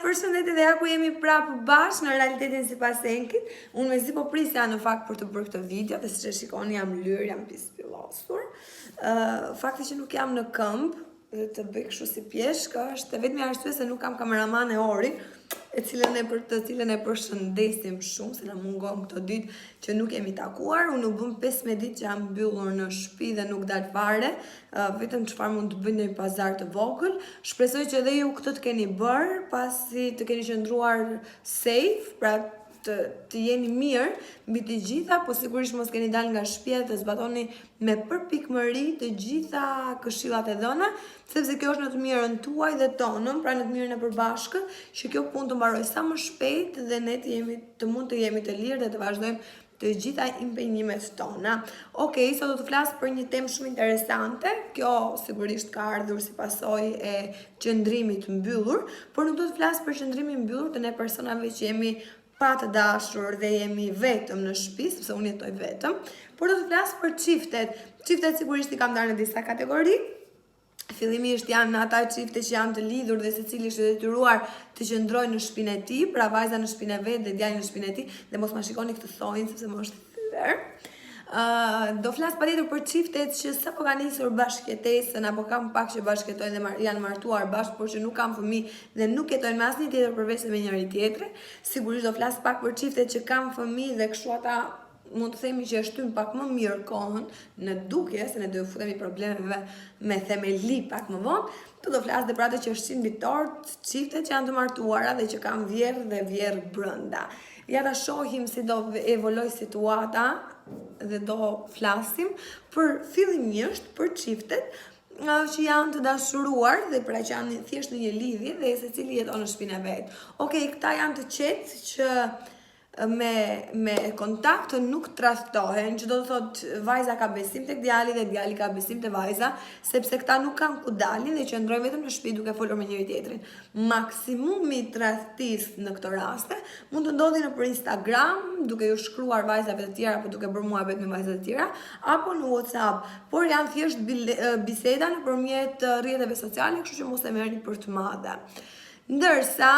Përshëndetje dhe ja ku jemi prapë bashkë në realitetin sipas Enkit. Unë mezi po prisja në fakt për të bërë këtë video dhe siç e shikoni jam lyer, jam pispillosur. Fakti që nuk jam në këmbë dhe të bëj kështu si pjeshkë është vetëm arsye se nuk kam kameraman e Ori, të cilën e përshëndesim shumë se na mungon këto ditë që nuk jemi takuar. Unë u bëm 15 ditë që jam mbyllur në shtëpi dhe nuk dal fare, vetëm çfarë mund të bëj në një pazar të vogël. Shpresoj që edhe ju këtë të keni bërë, pasi të keni qëndruar safe, pra të jeni mirë mbi të gjitha, po sigurisht mos keni dalë nga shtëpia të zbatoni me përpikmëri të gjitha këshillat e dhëna, sepse kjo është në të mirën tuaj dhe tonën, pra në të mirën e përbashkët, që kjo punë të mbarojë sa më shpejt dhe ne mund të jemi të lirë dhe të vazhdojmë të gjitha impenjimet tona. Okej, sot do të flas për një temë shumë interesante. Kjo sigurisht ka ardhur si pasojë e qëndrimit mbyllur, por nuk do të flas për qëndrimin mbyllur të ne personave që jemi pa të dashur dhe jemi vetëm në shtëpi, sepse unë jetoj vetëm, por do të flas për çiftet. Çiftet sigurisht i kam ndarë në disa kategori. Fillimisht janë ata çifte që janë të lidhur dhe secili është detyruar të qëndrojë në shtëpinë e tij, pra vajza në shtëpinë e vet dhe djali në shtëpinë e tij, dhe mos ma shikoni këtë thojnë sepse më është thyer. Do flas patjetër për çiftet që sapo kanë nisur bashkëjetesën apo kanë pak që bashkëjetojnë dhe janë martuar bashkë, por që nuk kanë fëmijë dhe nuk jetojnë me asnjë tjetër përveç se me njëri tjetrin. Sigurisht do flas pak për çiftet që kanë fëmijë dhe kështu ata mund të themi që e shtyn pak më mirë kohën në dukje, se ne do të futemi problemeve me themeli pak më vonë. Do flas dhe për ato që shtin mbi tort, çiftet që janë të martuara dhe që kanë vjerr dhe vjerr brenda. Ja ta shohim si do evoloj situata dhe do flasim për fillimisht për çiftet që janë të dashuruar dhe pra që janë thjesht në një lidhje dhe secili jeton në shtëpinë e vet. Okej, këta janë të qetë që me kontakt nuk tradhtohen, që do të thotë vajza ka besim tek djali dhe djali ka besim te vajza, sepse këta nuk kanë ku dalin dhe qëndrojnë vetëm në shtëpi duke folur me njëri tjetrin. Maksimumi i tradhtisë në këtë raste mund të ndodhi nëpër Instagram, duke ju shkruar vajzave të tjera apo duke bërë muhabet me vajza të tjera, apo në WhatsApp, por janë thjesht biseda nëpërmjet rrjeteve sociale, kështu që mos e merrni për të madhe. Ndërsa,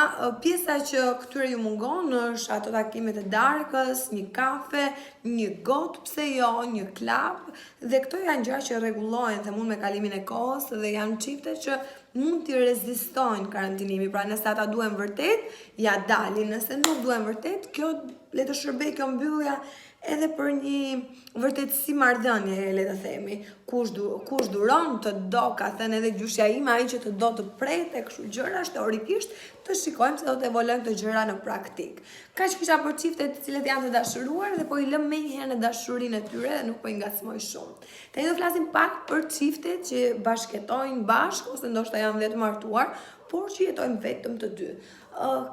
pjesa që këtyre ju mungon është ato takimet e darkës, një kafe, një gotë, pse jo, një klap, dhe këto janë gjëra që rregullohen themun me kalimin e kohës dhe janë çifte që mund t'i rezistojnë karantinimi, pra nëse ata duhen vërtet, ja dalin, nëse nuk duhen vërtet, kjo le të shërbej kjo mbyllja edhe për një vërtetësi marrëdhënie, le të themi. Kush duron të do, ka thënë edhe gjyshja ime, ai që të do të prete, kështu gjërash teorikisht, të shikojmë se do të evolojnë të gjëra në praktik. Kaq kisha për çiftet të cilët janë të dashuruar dhe po i lëm menjëherë në dashurinë e tyre dhe nuk po i ngacmoj shumë. Tani do flasim pak për çiftet që bashkëjetojnë bashkë ose ndoshta janë vetë martuar, por që jetojnë vetëm të dy.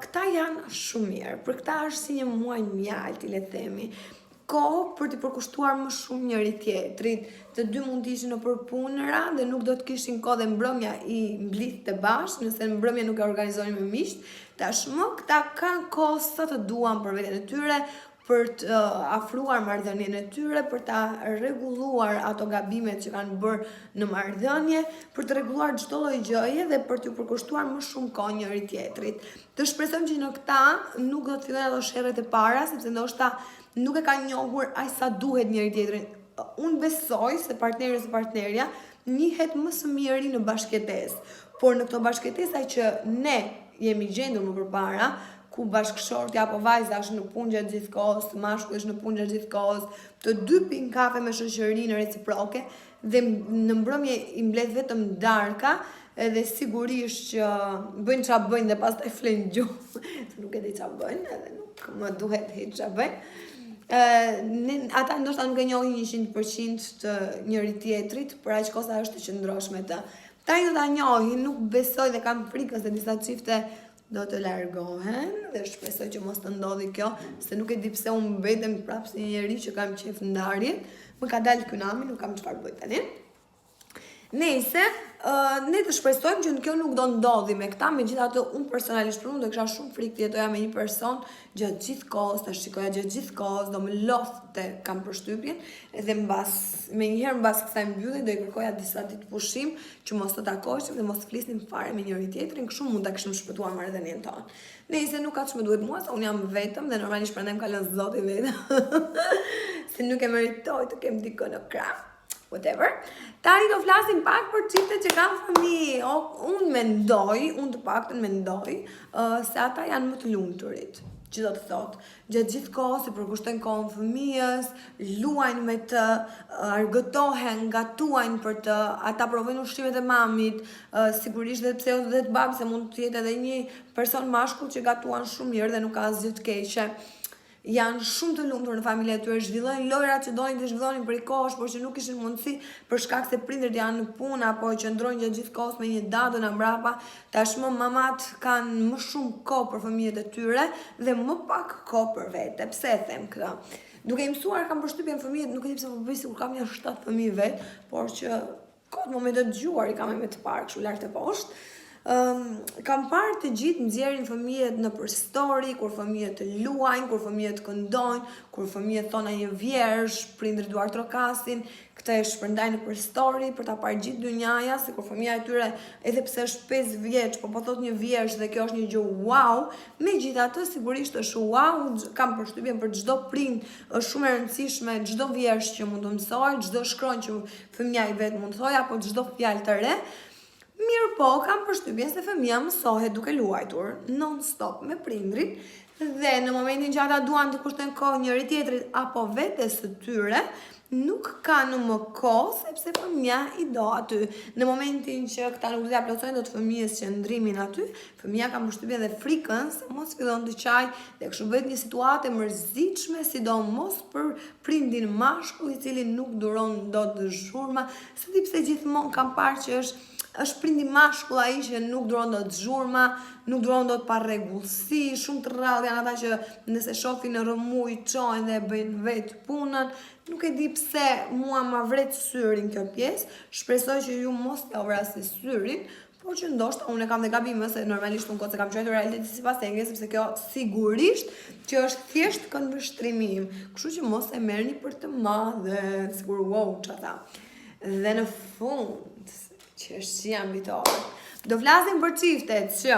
Këta janë shumë mirë, për këta është si një muaj mjalti, le të themi. Kohë për të përkushtuar më shumë njëri tjetrit. Të dy mund të ishin nëpër punëra dhe nuk do të kishin kohë dhe mbrëmja i mblidhte bashkë, nëse mbrëmja nuk e organizonin me miq. Tashmë këta kanë kohë sa të duan për veten e tyre, për të afruar marrëdhënien e tyre, për ta rregulluar ato gabimet që kanë bërë në marrëdhënie, për të rregulluar çdo lloj gjëje dhe për t'u përkushtuar më shumë kohë njëri tjetrit. Të shpresojmë që në këta nuk do të fillojnë ato sherrret e para, sepse ndoshta nuk e ka njohur aq sa duhet njëri tjetrin. Unë besoj se partneri ose partnerja njihet më së miri në bashkëjetesë, por në këto bashkëjetesa që ne jemi gjendur më përpara, ku bashkëshortja apo vajza është në punë gjatë gjithë kohës, mashkulli është në punë gjatë gjithë kohës, të dy pinë kafe me shoqërinë reciproke dhe në mbrëmje i mbledh vetëm darka, edhe sigurisht që bëjnë çfarë bëjnë dhe pastaj flenë gjuhë, se nuk e di çfarë bëjnë, edhe nuk më duhet hiç çfarë bëjnë. Ata ndoshta nuk e njohin 100% të njëri tjetrit, por aq kosa është e qëndrueshme të. Tani do ta njohin, nuk besoj dhe kam frikën se disa çifte do të largohen dhe shpresoj që mos të ndodhi kjo, se nuk e di pse unë mbetem prapë si një njerëz që kam qejf ndarjen. Më ka dalë ky nami, nuk kam çfarë bëj tani. Nëse, ne të shpresojmë që kjo nuk do ndodhi me këta, megjithatë unë personalisht për unë do kisha shumë frikë të jetoja me një person gjatë gjithë kohës, të shikoja gjatë gjithë kohës, do më lodhte kam përshtypjen, edhe me njëherë mbas kësaj mbyllje do i kërkoja disa ditë pushim që mos të takoheshim dhe mos të flisnim fare me njëri tjetrin, kështu mund ta kishim shpëtuar marrëdhënien tonë. Nëse nuk ka ç'më duhet mua, se unë jam vetëm dhe normalisht prandaj më ka lënë Zoti vetëm. Se nuk e meritoj të kem dikën në krah. Whatever. Tani do flasim pak për çiftet që kanë fëmijë. Unë të paktën mendoj se ata janë më të lumturit. Që do të thotë, gjatë gjithë kohës i përkushtojnë kohën fëmijës, luajnë me të, argëtohen, gatuajnë për të, ata provojnë ushqimet e mamit, sigurisht dhe pse ose dhe të babës, se mund të jetë edhe një person mashkull që gatuan shumë mirë dhe nuk ka asgjë të keqe. Janë shumë të lumtur në familje e tyre, zhvillojnë lojrat që donin të zhvillonin prej kohësh, por që nuk kishin mundësi për shkak se prindërit janë në punë apo qëndrojnë gjatë gjithë kohës me një dadën mbrapa. Tashmë mamat kanë më shumë kohë për fëmijët e tyre dhe më pak kohë për vete. Pse e them këtë? Duke i mësuar kam përshtypjen fëmijët, nuk e di pse po bëj sikur kam ja 7 fëmijë vet, por që kohët më me të dëgjuar i kam me të parë kështu lart e poshtë. Kam parë të gjithë nxjerrin fëmijët në për story, kur fëmijët luajnë, kur fëmijët këndojnë, kur fëmijët thonë një vjersh, prindërit duart trokasin, këtë e shpërndajnë në për story për ta parë gjithë dynjaja, se kur fëmia e tyre edhe pse është 5 vjeç, po thot një vjersh dhe kjo është një gjë wow, megjithatë sigurisht është wow, kam përshtypjen për çdo prind është shumë e rëndësishme çdo vjersh që mund të mësojë, çdo shkronjë që fëmia i vet mund të thojë apo çdo fjalë të re. Mirë po, kam përshtypjen se fëmia mësohet duke luajtur non-stop me prindrit dhe në momentin që ata duan të kushtojnë kohë njëri tjetrit apo vetes së tyre, nuk kanë më kohë sepse fëmia i do aty. Në momentin që këta nuk do t'ia plotësojnë dot fëmijës qëndrimin aty, fëmia ka përshtypjen dhe frikën se mos fillon të qaj dhe kështu bëhet një situatë e mërzitshme, sidomos për prindin mashkull i cili nuk duron dot zhurma, se di pse gjithmonë kam parë që është prindi mashkull ai që nuk duron dot zhurma, nuk duron dot pa rregullsi, shumë të rrallë janë ata që nëse shohin në rrëmuj çojnë dhe bëjnë vetë punën. Nuk e di pse mua ma vret syrin kjo pjesë, shpresoj që ju mos ja vrasni syrin, por që ndoshta unë kam dhe gabime se normalisht unë se kam quajtur realiteti sipas tenge, sepse kjo sigurisht që është thjesht këndvështrimi im. Kështu që mos e merrni për të madhe, sigur wow çata. Dhe në fund që është që janë vitorë. Do flasim për çiftet që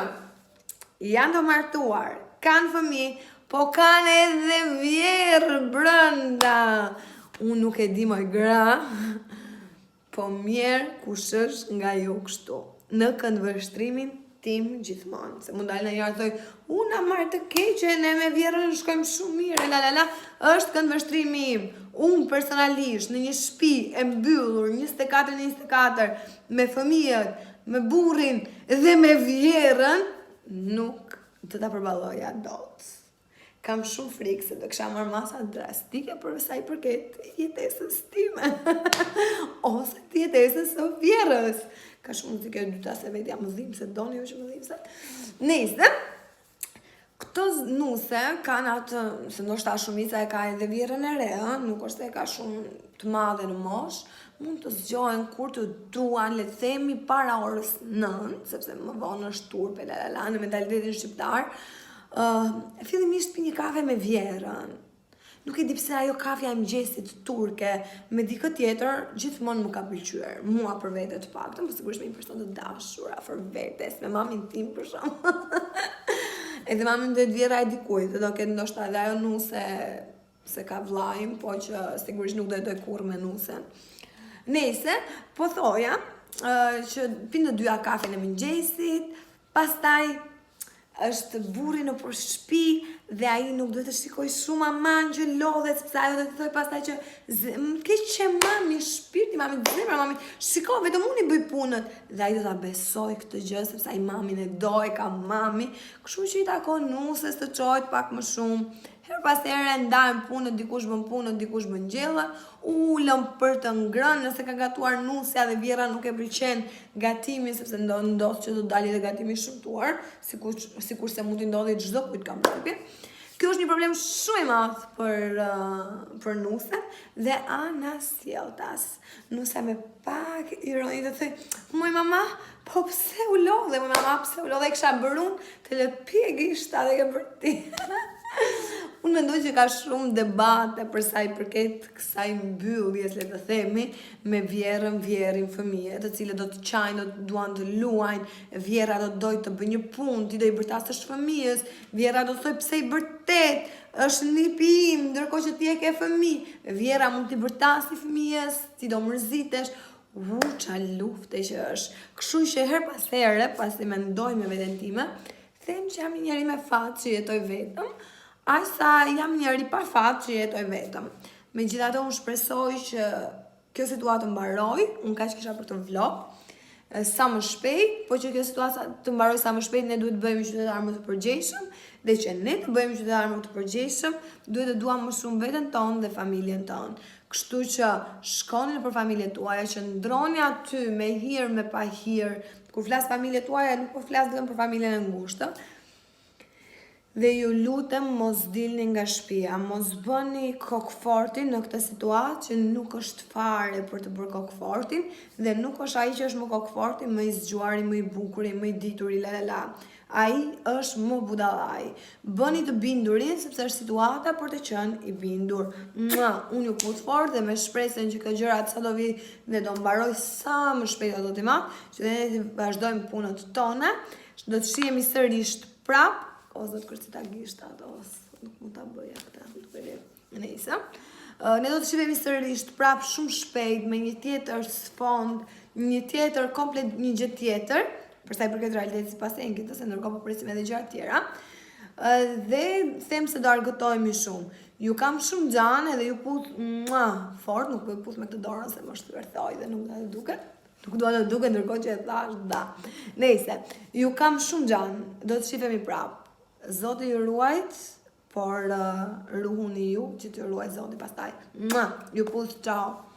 janë të martuar, kanë fëmijë, po kanë edhe vjerë brenda. Unë nuk e di më gra, po mirë kush është nga ju kështu. Në këndvështrimin tim gjithmonë. Se mund dalë në jarë thoj, unë marrë të keqe, ne me vjerën shkojmë shumë mirë, është këndvështrimi im. Unë personalisht në një shtëpi e mbyllur 24/24 me fëmijët, me burrin dhe me vjerën, nuk të ta përballoja dot. Kam shumë frikë se do kisha marrë masa drastike për sa i përket jetesës time. Ose të jetesës së vjerës. Ka shumë të kjo dyta se vetë jam mëdhim se doni ju që mëdhim se. Nëse këto nuse kanë atë, se ndoshta shumica e ka edhe vjerën e re, nuk është e ka shumë të madhe në mosh, mund të zgjohen kur të duan, le të themi para orës 9, sepse më vonë është turpe, në mentalitetin shqiptar. Fillimisht pi një kafe me vjerën. Nuk e di pse ajo kafja e mëngjesit turke me dikë tjetër gjithmonë më ka pëlqyer. Mua për vete të paktën, por sigurisht me një person të dashur afër vetes, me mamin tim për shembull. Edhe mamin do të vjera e dikujt, do ketë ndoshta edhe ajo nuse se ka vllajin, po që sigurisht nuk do të jetë kurrë me nusen. Nëse po thoja që pinë të dyja kafen e mëngjesit, pastaj është burri në për shtëpi dhe ai nuk duhet të shikoj shumë aman që lodhet, sepse ajo do të thoj pastaj që keq që mami, shpirti mami, zemra mami, shiko vetëm unë i bëj punët dhe ai do ta besoj këtë gjë sepse ai mamin e do, e ka mami, kështu që i takon nuses të çohet pak më shumë. Her pas here ndajmë punët, dikush bën punët, dikush bën gjella, ulëm për të ngrënë, nëse ka gatuar nusja dhe vjera nuk e pëlqen gatimin, sepse ndodh që do dalë dhe gatimi shëmtuar, sikur se mund të ndodhi çdo kujt kam përshtypjen. Kjo është një problem shumë i madh për Nusën dhe Anasjeltas. Nusa me pak ironi të thëj, moj mama, po pse u lodhe, moj mama, pse u lodhe, kisha bërun të lëpi e gishta dhe ke bërti. Unë mendoj që ka shumë debate për sa i përket kësaj mbylljes, le të themi, me vjerin fëmijë, të cilët do të qajnë, do të duan të luajnë, vjera do të dojë të bëjë një punë, ti do i bërtasësh fëmijës, vjera do të thojë pse i bërtet, është nipi im, ndërkohë që ti e ke fëmijë, vjera mund t'i bërtasi fëmijës, ti do mërzitesh, qa lufte që është. Kështu që her pas here, pas i mendoj me veten time, them që jam një njeri me fat që jetoj vetëm, asa jam njëri pa fat që jetoj vetëm. Megjithatë unë shpresoj që kjo situatë të mbaroj, unë kaq kisha për të vlog, sa më shpejt, po që kjo situatë të mbaroj sa më shpejt, ne duhet të bëjmë qytetarë më të përgjegjshëm, dhe që ne të bëjmë qytetarë më të përgjegjshëm, duhet të duam më shumë veten tonë dhe familjen tonë. Kështu që shkoni nëpër familjet tuaja, që ndroni aty me hir, me pa hir. Kur flas familjet tuaja, nuk po flas vetëm për familjen e ngushtë. Dhe ju lutem mos dilni nga shtëpia, mos bëni kokfortin në këtë situatë që nuk është fare për të bërë kokfortin dhe nuk është ai që është më kokforti, më i zgjuari, më i bukuri, më i dituri, la. Ai është më budallaj. Bëni të bindurin sepse është situata për të qenë i bindur. Unë ju put fort dhe me shpresën që këto gjërat sa do vi dhe do mbaroj sa më shpejt do të marr, që ne të vazhdojmë punët tona, do të shihemi sërish prap. Ose do të kërcita gishtat, ose nuk mund ta bëja këta, nuk e di. Nëse ne do të shihemi sërish prap shumë shpejt me një tjetër sfond, një tjetër komplet një gjë tjetër, për sa i përket realitetit sipas Enkit, ose ndërkohë po presim edhe gjëra tjera. Dhe them se do argëtohemi shumë. Ju kam shumë xhan edhe ju put fort, nuk po e put me këtë dorën se më shtërthoj dhe nuk do të duket. Nuk do të duket ndërkohë që e thash da. Nëse ju kam shumë xhan, do të shihemi prap. Zoti ju ruajt, por ruhuni ju që të ruaj Zoti pastaj. Ju puth, ciao.